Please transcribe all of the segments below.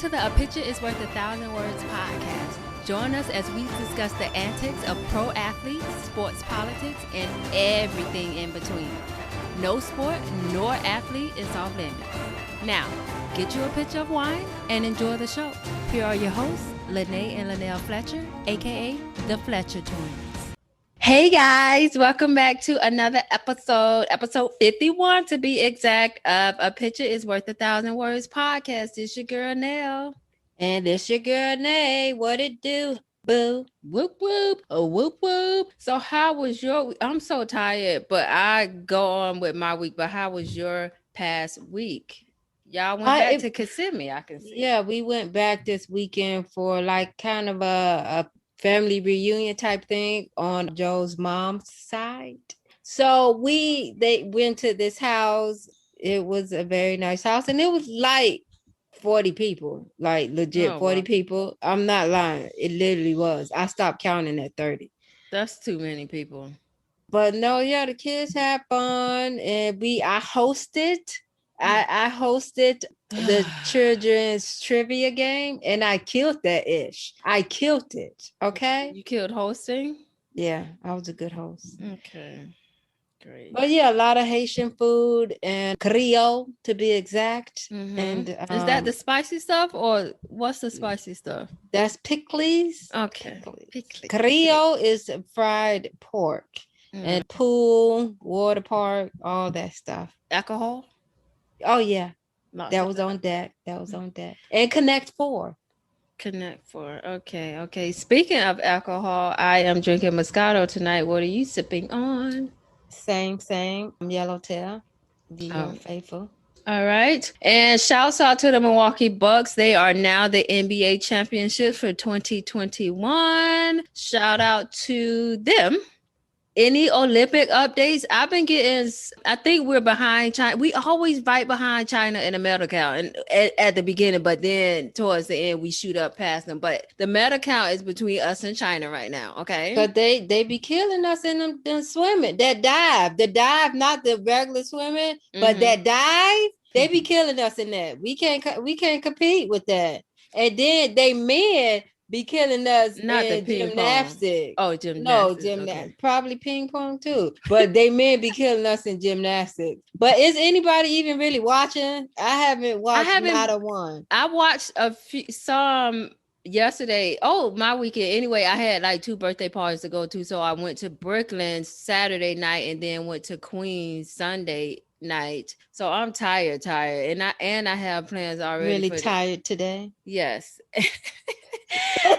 to the A Picture is Worth 1,000 Words podcast. Join us as we discuss the antics of pro athletes, sports politics, and everything in between. No sport nor athlete is off limits. Now, get you a pitcher of wine and enjoy the show. Here are your hosts, Lene and Linnell Fletcher, aka the Fletcher Twins. Hey guys, welcome back to another episode 51 to be exact, of A Picture is Worth 1,000 Words podcast. It's your girl Nell. And it's your girl Nay. What it do? Boo. Whoop whoop. Oh whoop whoop. So how was your week? I'm so tired, but I go on with my week. But how was your past week? Y'all went back to Kissimmee, I can see. Yeah, we went back this weekend for like kind of a family reunion type thing on Joe's mom's side. So they went to this house. It was a very nice house, and it was like 40 people, like legit 40 people. I'm not lying. It literally was. I stopped counting at 30. That's too many people. But no, yeah, the kids had fun, and I hosted the children's trivia game, and I killed that ish. I killed it. Okay. You killed hosting? Yeah, I was a good host. Okay. Great. But yeah, a lot of Haitian food and Creole to be exact. Mm-hmm. And is that the spicy stuff, or what's the spicy stuff? That's pickles. Okay. Pickles. Creole is fried pork and pool, water park, all that stuff. Alcohol? Oh yeah. That was on deck. And Connect 4. Okay. Speaking of alcohol, I am drinking Moscato tonight. What are you sipping on? Same. Yellowtail. The faithful. All right. And shouts out to the Milwaukee Bucks. They are now the NBA championships for 2021. Shout out to them. Any Olympic updates? I've been getting, I think we're behind China. We always fight behind China in the medal count and at the beginning, but then towards the end, we shoot up past them. But the medal count is between us and China right now, okay? But they be killing us in them swimming. The dive, not the regular swimming, but that dive, they be killing us in that. We can't compete with that. And then they men be killing us not in the gymnastics. Oh, gymnastics. No, gymnastics. Okay. Probably ping pong too. But they men be killing us in gymnastics. But is anybody even really watching? I haven't watched not a one. I watched some yesterday. Oh, my weekend. Anyway, I had like 2 birthday parties to go to. So I went to Brooklyn Saturday night and then went to Queens Sunday night. So I'm tired. And I have plans already. Really tired today? Yes.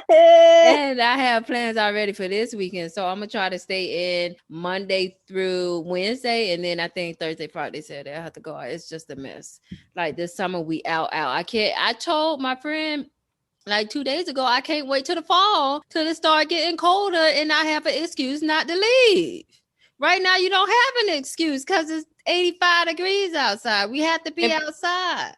And I have plans already for this weekend. So I'm gonna try to stay in Monday through Wednesday, and then I think Thursday, Friday, Saturday I have to go out. It's just a mess. Like this summer we out. I told my friend like 2 days ago, I can't wait till the fall till it start getting colder and I have an excuse not to leave. Right now you don't have an excuse because it's 85 degrees outside. We have to be outside.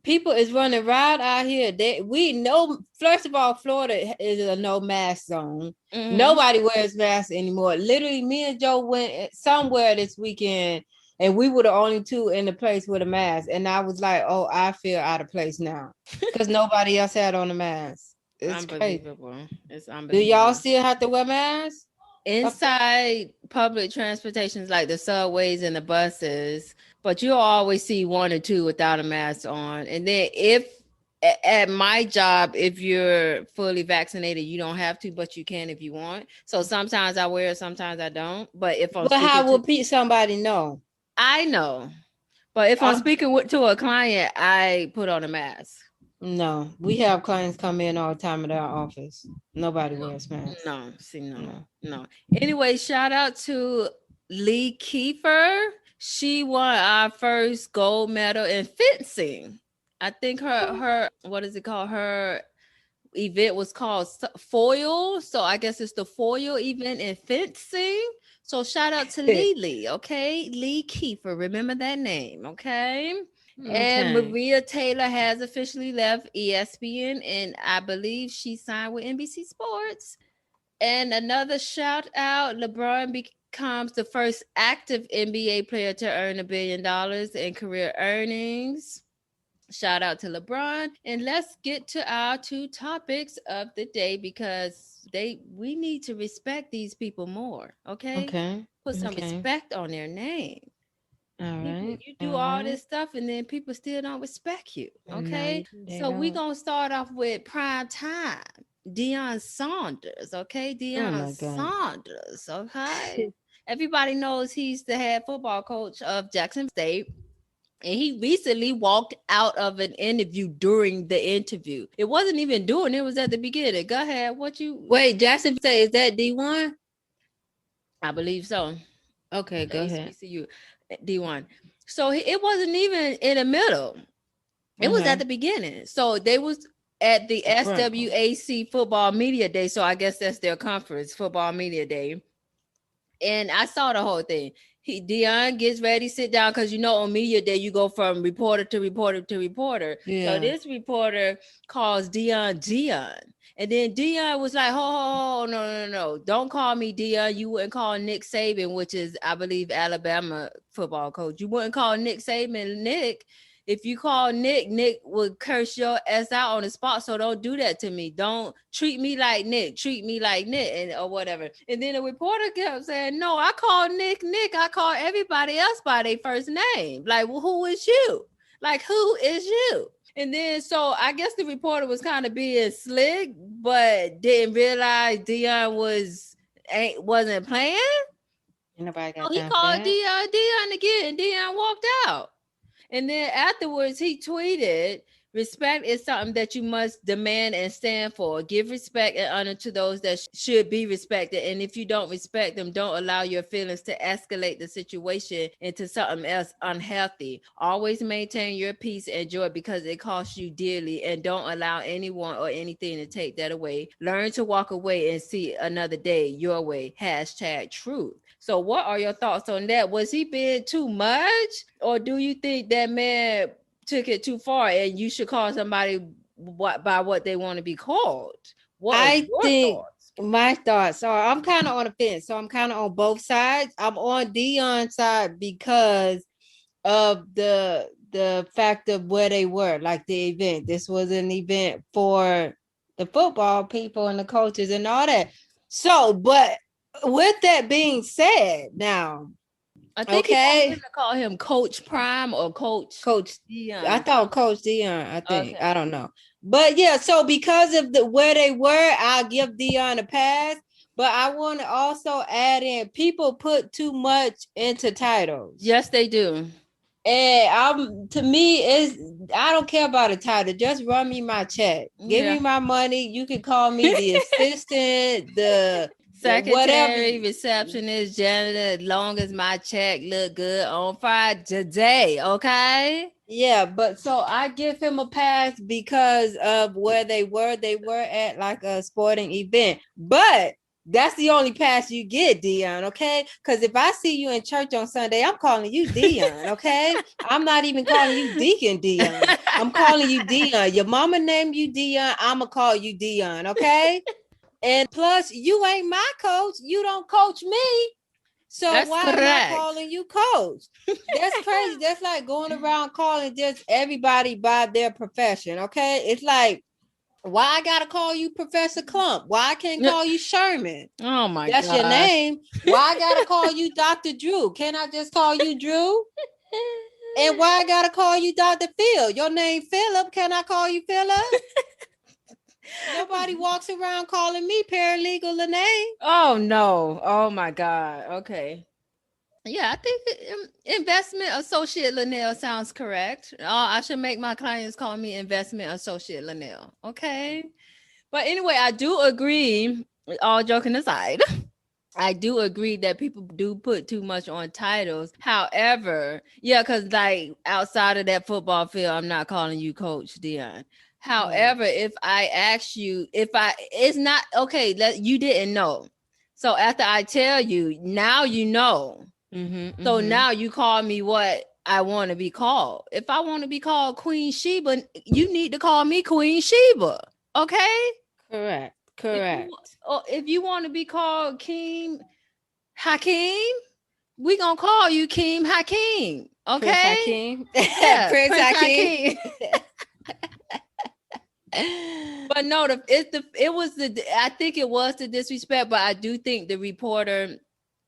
People is running right out here. We know, first of all, Florida is a no mask zone. Mm-hmm. Nobody wears masks anymore. Literally, me and Joe went somewhere this weekend, and we were the only 2 in the place with a mask. And I was like, oh, I feel out of place now because nobody else had on a mask. It's unbelievable. Crazy. It's unbelievable. Do y'all still have to wear masks? Inside public transportations like the subways and the buses, but you'll always see 1 or 2 without a mask on. And then if at my job, if you're fully vaccinated, you don't have to, but you can if you want. So sometimes I wear it, sometimes I don't. But how will somebody know? I know. But if I'm speaking to a client, I put on a mask. No, we have clients come in all the time at our office. Nobody wears masks. No. Anyway, shout out to Lee Kiefer. She won our first gold medal in fencing. I think her what is it called? Her event was called foil. So I guess it's the foil event in fencing. So shout out to Lee, okay? Lee Kiefer. Remember that name, okay? And Maria Taylor has officially left ESPN, and I believe she signed with NBC Sports. And another shout out, LeBron becomes the first active NBA player to earn $1 billion in career earnings. Shout out to LeBron. And let's get to our two topics of the day because we need to respect these people more. Okay. Okay. Put some Okay. respect on their name. All People, right. you All do all right. this stuff and then people still don't respect you. No, Okay. they So we don't. gonna start off with prime time. Deion Sanders. Okay. Oh Deion my God. Sanders. Okay. Everybody knows he's the head football coach of Jackson State. And he recently walked out of an interview during the interview. It wasn't even during, it was at the beginning. Go ahead. What you Wait, Jackson say, is that D1? I believe so. Okay, The go ahead. HBCU D1. So it wasn't even in the middle. It was at Okay. the beginning. So they was at the The front part. SWAC Football Media Day. So I guess that's their conference, Football Media Day. And I saw the whole thing. Deion gets ready, sit down, because on media day you go from reporter to reporter to reporter. So Yeah. this reporter calls Deion, and then Deion was like, "Oh, no, don't call me Deion. You wouldn't call Nick Saban, which is I believe Alabama football coach. You wouldn't call Nick Saban Nick." If you call Nick, Nick would curse your ass out on the spot. So don't do that to me. Don't treat me like Nick. Treat me like Nick and or whatever. And then the reporter kept saying, "No, I call Nick Nick. I call everybody else by their first name. Like, well, who is you? Like, who is you?" And then so I guess the reporter was kind of being slick, but didn't realize Deion wasn't playing. Nobody So got he time for called that. Deion again. Deion walked out. And then afterwards, he tweeted, "Respect is something that you must demand and stand for. Give respect and honor to those that should be respected. And if you don't respect them, don't allow your feelings to escalate the situation into something else unhealthy. Always maintain your peace and joy because it costs you dearly. And don't allow anyone or anything to take that away. Learn to walk away and see another day your way. Hashtag truth." So, what are your thoughts on that? Was he being too much, or do you think that man took it too far and you should call somebody by what they want to be called? What are I your think thoughts? my thoughts are I'm kind of on the fence. So I'm kind of on both sides. I'm on Dion's side because of the fact of where they were, like the event. This was an event for the football people and the coaches and all that. So, but with that being said, now, I think he wanted him okay, to call him Coach Prime or Coach Coach, I Deion. thought Coach Dion, I think. Okay. I don't know. But yeah, so because of the where they were, I'll give Dion a pass. But I want to also add in people put too much into titles. Yes, they do. And to me, I don't care about a title. Just run me my check. Give Yeah. me my money. You can call me the assistant, the whatever. Secretary, receptionist, janitor, as long as my check look good on Friday today. Okay. Yeah, but so I give him a pass because of where they were. They were at like a sporting event. But that's the only pass you get, Dion, okay? Because if I see you in church on Sunday, I'm calling you Dion, okay? I'm not even calling you Deacon Dion. I'm calling you Dion. Your mama named you Dion. I'ma call you Dion, okay? And plus, you ain't my coach. You don't coach me. So That's why am I correct. calling you coach? That's crazy. That's like going around calling just everybody by their profession. Okay. It's like, why I gotta call you Professor Clump? Why I can't call you Sherman? Oh my That's your gosh. name. Why I gotta call you Dr. Drew? Can I just call you Drew? And why I gotta call you Dr. Phil? Your name Philip. Can I call you Philip? Nobody walks around calling me paralegal Lene. Oh no. Oh my God. Okay. Yeah, I think investment associate Linnell sounds correct. I should make my clients call me investment associate Linnell. Okay. But anyway, I do agree, all joking aside, I do agree that people do put too much on titles. However, yeah, because like outside of that football field, I'm not calling you Coach Dion. However, if I ask you, it's not okay, you didn't know. So after I tell you, now you know. So now you call me what I want to be called. If I want to be called Queen Sheba, you need to call me Queen Sheba. Okay? Correct. If Correct. you, if you want to be called King Hakeem, We gonna call you Keem Hakeem. Prince Okay? Hakeem. Yeah, Prince Prince Hakeem. Hakeem. But no, it was the I think it was the disrespect, but I do think the reporter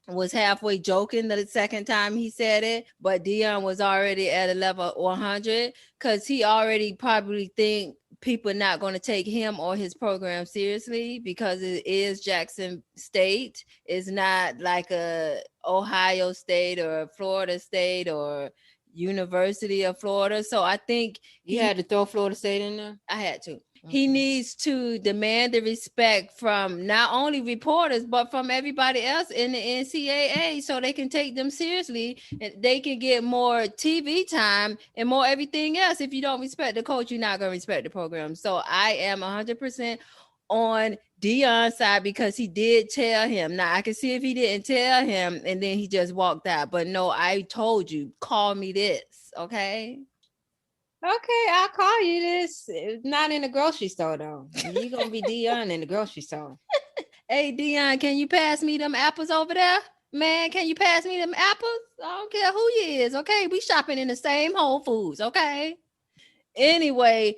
was halfway joking the second time he said it, but Deion was already at a level 100 because he already probably think people not going to take him or his program seriously because it is Jackson State. It's not like a Ohio State or a Florida State or University of Florida. So I think You had to throw Florida State in there? I had to. Okay. He needs to demand the respect from not only reporters but from everybody else in the NCAA so they can take them seriously and they can get more TV time and more everything else. If you don't respect the coach, you're not going to respect the program. So I am 100% on Deion's side because he did tell him. Now I can see if he didn't tell him and then he just walked out. But no, I told you, call me this, okay? Okay, I'll call you this. It's not in the grocery store though. You gonna be Deion in the grocery store. Hey Deion, can you pass me them apples over there? Man, can you pass me them apples? I don't care who you is, okay? We shopping in the same Whole Foods, okay? Anyway,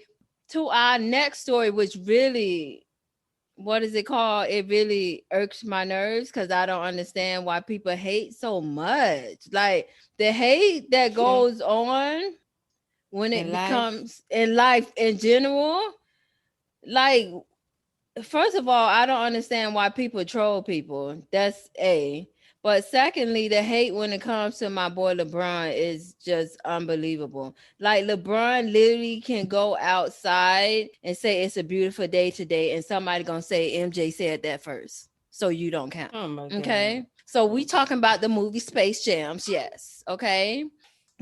to our next story, which really, what is it called? It really irks my nerves because I don't understand why people hate so much. Like the hate that goes on when it In life. becomes in life in general, like first of all, I don't understand why people troll people. That's A. But secondly, the hate when it comes to my boy LeBron is just unbelievable. Like LeBron literally can go outside and say it's a beautiful day today, and somebody gonna say MJ said that first, so you don't count. Oh my God. Okay, so we talking about the movie Space Jams, yes. Okay,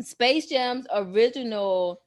Space Jams original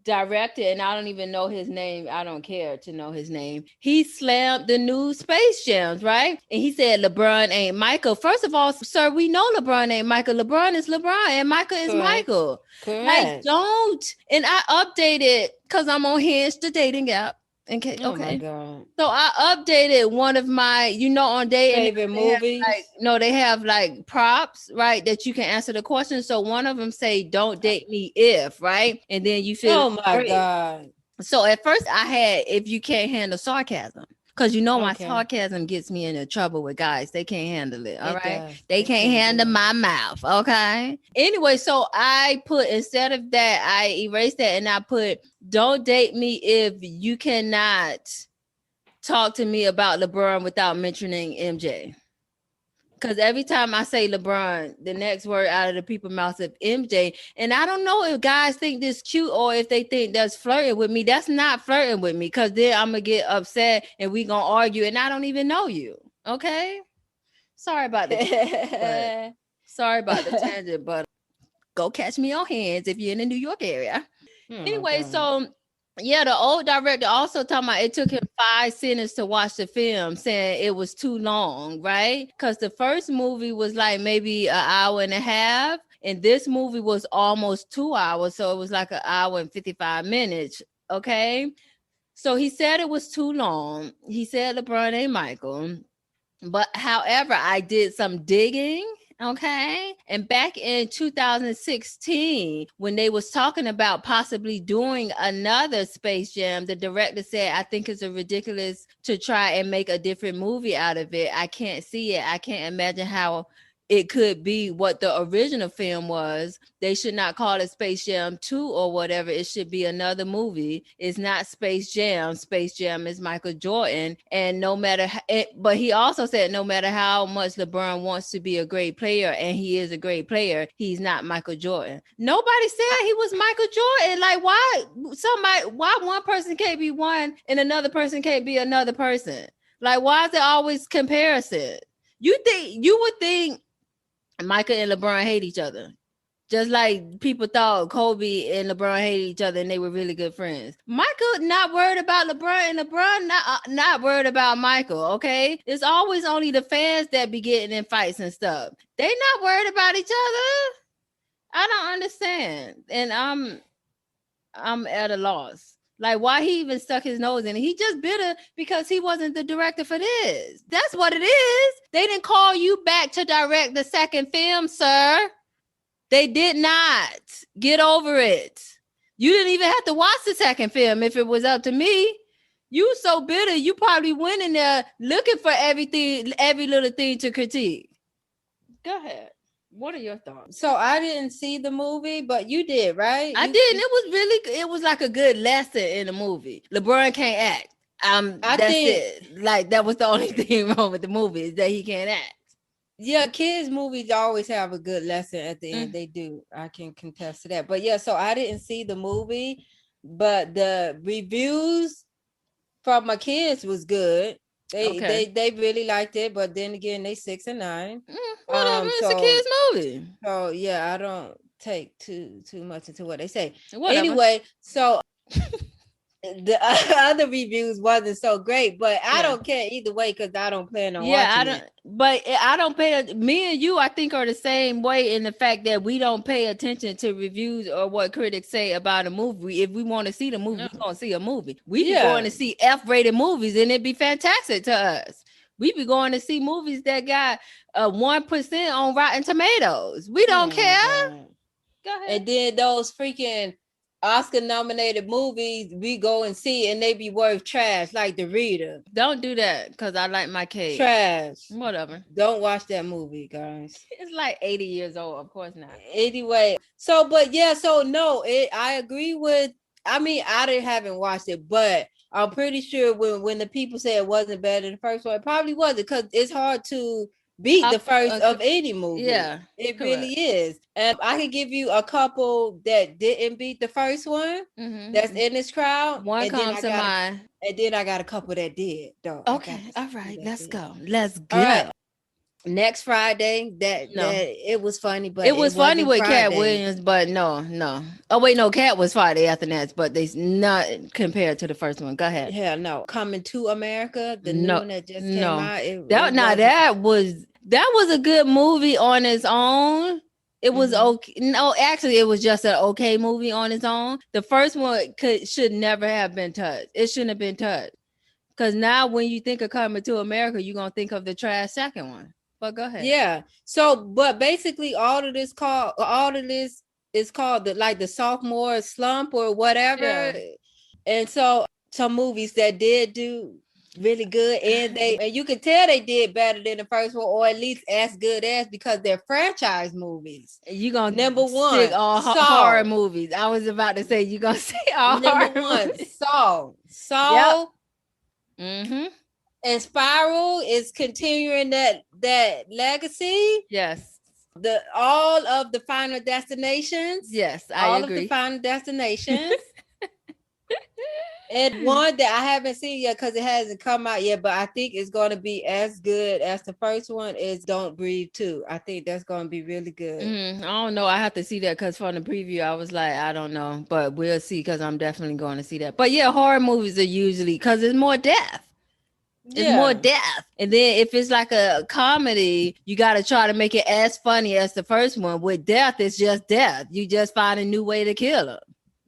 director, and I don't even know his name. I don't care to know his name. He slammed the new Space Jams, right? And he said LeBron ain't Michael. First of all, sir, we know LeBron ain't Michael. LeBron is LeBron and Michael is Correct. Michael. Correct. Like, don't. And I updated because I'm on Hinge, the dating app. Okay. Oh my God. So I updated one of my, on dating Favorite they have, movies. like, no, they have like props, right? That you can answer the question. So one of them say, "Don't date me if," right? And then you feel Oh my great. God. So at first I had, if you can't handle sarcasm. Because my Okay. sarcasm gets me into trouble with guys. They can't handle it. All It right. does. They It can't sure handle does. my mouth. Okay. Anyway, so I put, instead of that, I erased that and I put, "Don't date me if you cannot talk to me about LeBron without mentioning MJ." Because every time I say LeBron, the next word out of the people's mouth is MJ. And I don't know if guys think this cute or if they think that's flirting with me. That's not flirting with me because then I'm going to get upset and we going to argue and I don't even know you. Okay? Sorry about the tangent, but go catch me on Hands if you're in the New York area. Oh my Anyway, God. so yeah, the old director also talking about it took him 5 seconds to watch the film, saying it was too long, right? Because the first movie was like maybe an hour and a half, and this movie was almost 2 hours, so it was like an hour and 55 minutes. Okay, so he said it was too long. He said LeBron ain't Michael. But however, I did some digging. Okay. And back in 2016, when they was talking about possibly doing another Space Jam, the director said, "I think it's a ridiculous to try and make a different movie out of it. I can't see it. I can't imagine how it could be what the original film was. They should not call it Space Jam 2 or whatever. It should be another movie. It's not Space Jam. Space Jam is Michael Jordan. And no matter, but he also said, no matter how much LeBron wants to be a great player, and he is a great player, he's not Michael Jordan." Nobody said he was Michael Jordan. Like, why one person can't be one and another person can't be another person? Like, why is there always comparison? You would think Michael and LeBron hate each other. Just like people thought Kobe and LeBron hated each other and they were really good friends. Michael not worried about LeBron and LeBron not worried about Michael, okay? It's always only the fans that be getting in fights and stuff. They not worried about each other. I don't understand. And I'm at a loss. Like, why he even stuck his nose in it? He just bitter because he wasn't the director for this. That's what it is. They didn't call you back to direct the second film, sir. They did not. Get over it. You didn't even have to watch the second film if it was up to me. You so bitter, you probably went in there looking for everything, every little thing to critique. Go ahead. What are your thoughts? So I didn't see the movie, but you did, right? I didn't. It was like a good lesson in the movie. LeBron can't act. That's it. Like, that was the only thing wrong with the movie, is that he can't act. Yeah, kids' movies always have a good lesson at the end. They do. I can contest to that. But yeah, so I didn't see the movie, but the reviews from my kids was good. They really liked it, but then again, they 6 and 9. Whatever, it's a kids movie. So yeah, I don't take too much into what they say. Whatever. Anyway, so the other reviews wasn't so great, but I don't care either way because I don't plan on watching it. But I don't pay. Me and you, I think, are the same way in the fact that we don't pay attention to reviews or what critics say about a movie. If we want to see the movie, we're gonna see a movie. We be going to see F-rated movies, and it'd be fantastic to us. We be going to see movies that got 1% on Rotten Tomatoes. We don't care. Go ahead. And then those freaking Oscar-nominated movies we go and see, and they be worth trash, like The Reader. Don't do that, because I like my cake. Trash. Whatever. Don't watch that movie, guys. It's like 80 years old. Of course not. Anyway, so, but yeah, so no, I agree with, I mean, I haven't watched it, but I'm pretty sure when the people say it wasn't better than the first one, it probably wasn't, because it's hard to beat the first of any movie. Yeah, it really is. And I can give you a couple that didn't beat the first one. That's in this crowd. One comes to mind, and then I got a couple that did. Though. Okay, all right, let's go. Let's go. Right. Next Friday, that it was funny, but it was funny with Cat Williams, but no. Oh wait, no, Cat was Friday after that, but they not compared to the first one. Go ahead. Yeah, no, Coming to America, the new one that just came out. That was a good movie on its own. It was okay. No, actually, it was just an okay movie on its own. The first one should never have been touched. It shouldn't have been touched, because now when you think of Coming to America, you're gonna think of the trash second one. But go ahead. Yeah. So, but basically, all of this is called the sophomore slump or whatever. Yeah. And so, some movies that did do really good, and you can tell they did better than the first one, or at least as good as, because they're franchise movies. You gonna number one all horror movies. I was about to say you gonna say all number horror one movies. Saw. Yep. And Spiral is continuing that legacy. Yes. All of the Final Destinations. Yes, I agree. All of the Final Destinations. And one that I haven't seen yet because it hasn't come out yet, but I think it's going to be as good as the first one, is Don't Breathe 2. I think that's going to be really good. I don't know. I have to see that, because from the preview, I was like, I don't know. But we'll see, because I'm definitely going to see that. But yeah, horror movies are usually, because there's more death. It's more death. And then if it's like a comedy, you got to try to make it as funny as the first one. With death, it's just death. You just find a new way to kill her.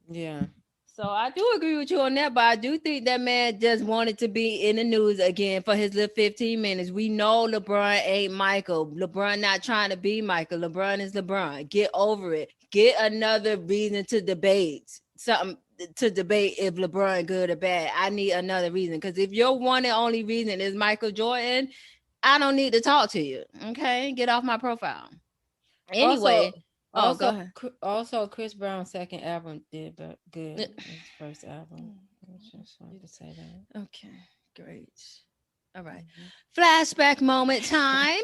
Yeah. So I do agree with you on that, but I do think that man just wanted to be in the news again for his little 15 minutes. We know LeBron ain't Michael. LeBron not trying to be Michael. LeBron is LeBron. Get over it. Get another reason to debate something. To debate if LeBron good or bad. I need another reason, because if your one and only reason is Michael Jordan, I don't need to talk to you. Okay, get off my profile. Anyway, go ahead. Also, Chris Brown's second album did good. His first album. I just wanted to say that. Okay, great. All right. Flashback moment time.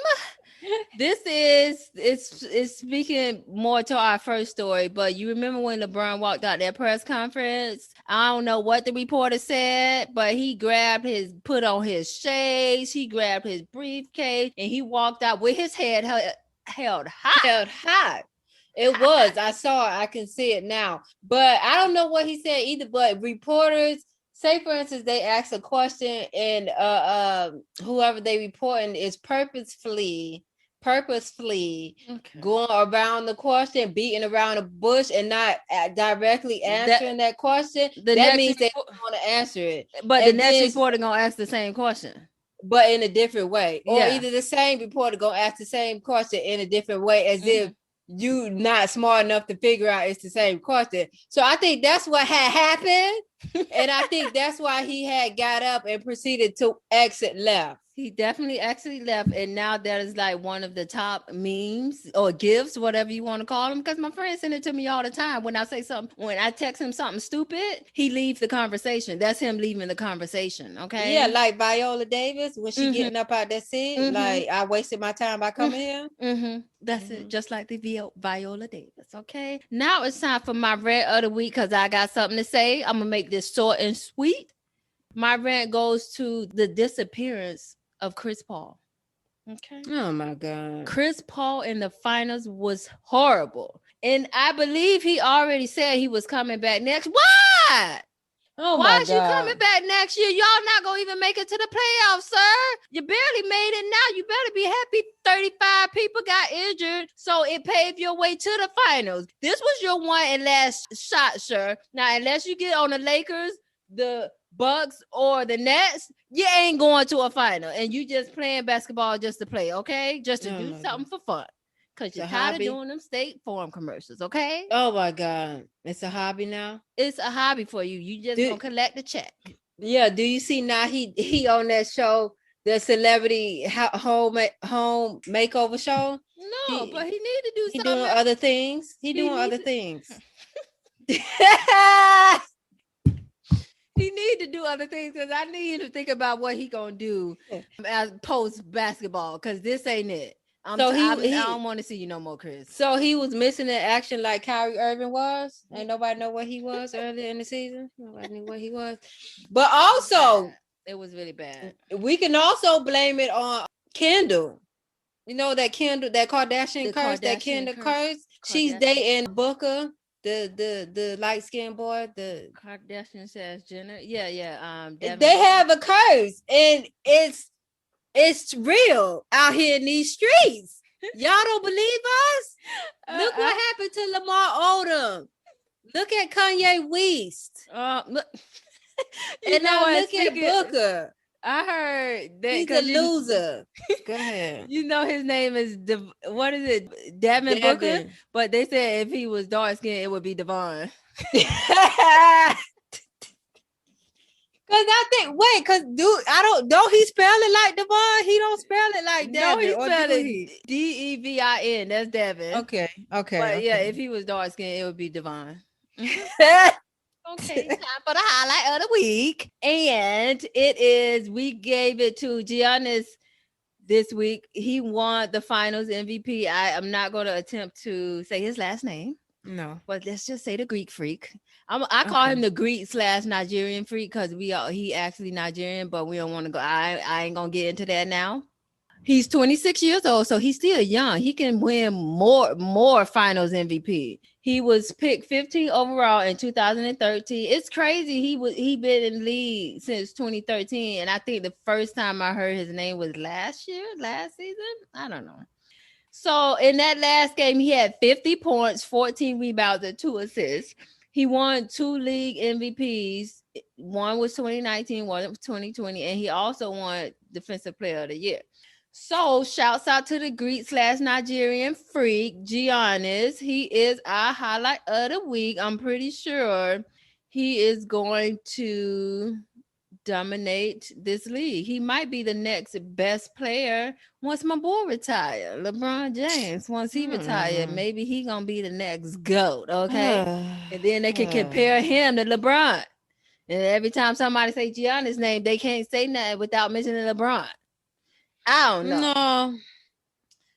This is speaking more to our first story, but you remember when LeBron walked out that press conference? I don't know what the reporter said, but he put on his shades, he grabbed his briefcase, and he walked out with his head held high. It was. I saw it. I can see it now. But I don't know what he said either, but reporters, say for instance, they ask a question and whoever they reporting is purposefully purposefully going around the question, beating around the bush, and not directly answering that question, that means they don't want to answer it. But the next reporter gonna ask the same question, but in a different way, or either the same reporter gonna ask the same question in a different way, as if you not smart enough to figure out it's the same question. So I think that's what had happened, and I think that's why he had got up and proceeded to exit left. He definitely actually left, and now that is like one of the top memes or gifts, whatever you want to call them. Because my friend send it to me all the time. When I say something, when I text him something stupid, he leaves the conversation. That's him leaving the conversation. Okay. Yeah, like Viola Davis when she getting up out that seat. Like, I wasted my time by coming here. That's it. Just like the Viola Davis. Okay. Now it's time for my rant of the week because I got something to say. I'm gonna make this short and sweet. My rant goes to the disappearance of Chris Paul. Okay. Oh my God. Chris Paul in the finals was horrible. And I believe he already said he was coming back next. Why? Oh Why is you coming back next year? Y'all not gonna even make it to the playoffs, sir. You barely made it now. You better be happy 35 people got injured, so it paved your way to the finals. This was your one and last shot, sir. Now, unless you get on the Lakers, the Bucks, or the Nets, you ain't going to a final, and you just playing basketball just to play, okay? Just to do something for fun, because you're tired of doing them State Farm commercials, okay? Oh my God, it's a hobby now. It's a hobby for you. You just gonna collect the check. Yeah. Do you see now? He on that show, the celebrity home makeover show. No, but he need to do something. Doing other things. He doing other things. He need to do other things because I need him to think about what he gonna do as post basketball, because this ain't it. I don't want to see you no more, Chris. So he was missing in action like Kyrie Irving was. Ain't nobody know what he was earlier in the season. Nobody knew what he was. But also, it was really bad. We can also blame it on Kendall. You know that Kendall, that Kardashian curse, that Kendall curse. She's dating Booker. The light skinned boy, the Kardashian says Jenner. Yeah. They have a curse, and it's real out here in these streets. Y'all don't believe us? Look what happened to Lamar Odom. Look at Kanye West. Look, and now look at Booker. I heard that he's a loser. Go ahead. You know his name is what is it? Devin Booker. But they said if he was dark skinned, it would be Devon. Cause I think don't he spell it like Devon? He don't spell it like Devin. No, he spelled it Devin. That's Devin. Okay. But yeah, if he was dark skinned, it would be Devon. Okay, time for the highlight of the week. And we gave it to Giannis this week. He won the finals MVP. I am not going to attempt to say his last name. No. But let's just say the Greek freak. I call him the Greek/Nigerian freak because he actually Nigerian, but we don't want to go. I ain't going to get into that now. He's 26 years old, so he's still young. He can win more finals MVP. He was picked 15 overall in 2013. It's crazy. He been in the league since 2013, and I think the first time I heard his name was last season. I don't know. So in that last game, he had 50 points, 14 rebounds, and 2 assists. He won 2 league MVPs. One was 2019, one was 2020, and he also won Defensive Player of the Year. So shouts out to the Greek/Nigerian freak, Giannis. He is our highlight of the week. I'm pretty sure he is going to dominate this league. He might be the next best player once my boy retire. LeBron James, once he retired, maybe he gonna be the next GOAT, okay? And then they can compare him to LeBron. And every time somebody say Giannis' name, they can't say nothing without mentioning LeBron. I don't know.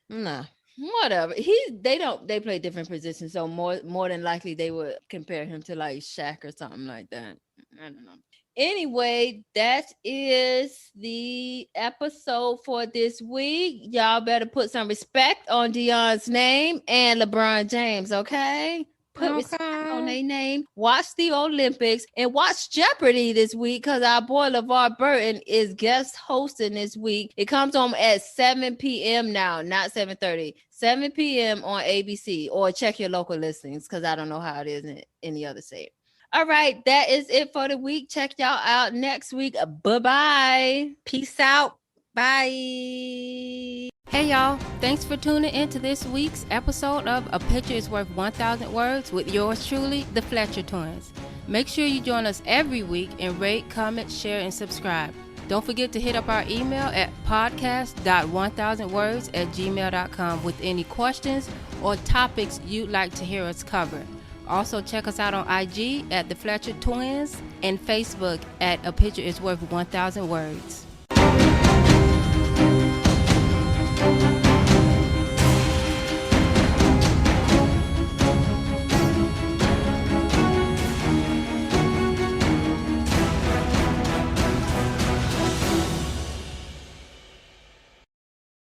No. Whatever. They play different positions, so more than likely they would compare him to like Shaq or something like that. I don't know. Anyway, that is the episode for this week. Y'all better put some respect on Deion's name and LeBron James, okay? Put respect on their name. Watch the Olympics and watch Jeopardy this week because our boy LeVar Burton is guest hosting this week. It comes on at 7 p.m. now, not 7:30. 7 p.m. on ABC, or check your local listings because I don't know how it is in any other state. All right, that is it for the week. Check y'all out next week. Bye-bye. Peace out. Bye. Hey y'all, thanks for tuning in to this week's episode of A Picture is Worth 1,000 Words with yours truly, the Fletcher Twins. Make sure you join us every week and rate, comment, share, and subscribe. Don't forget to hit up our email at podcast.1000words@gmail.com with any questions or topics you'd like to hear us cover. Also, check us out on IG at the Fletcher Twins and Facebook at A Picture is Worth 1,000 Words.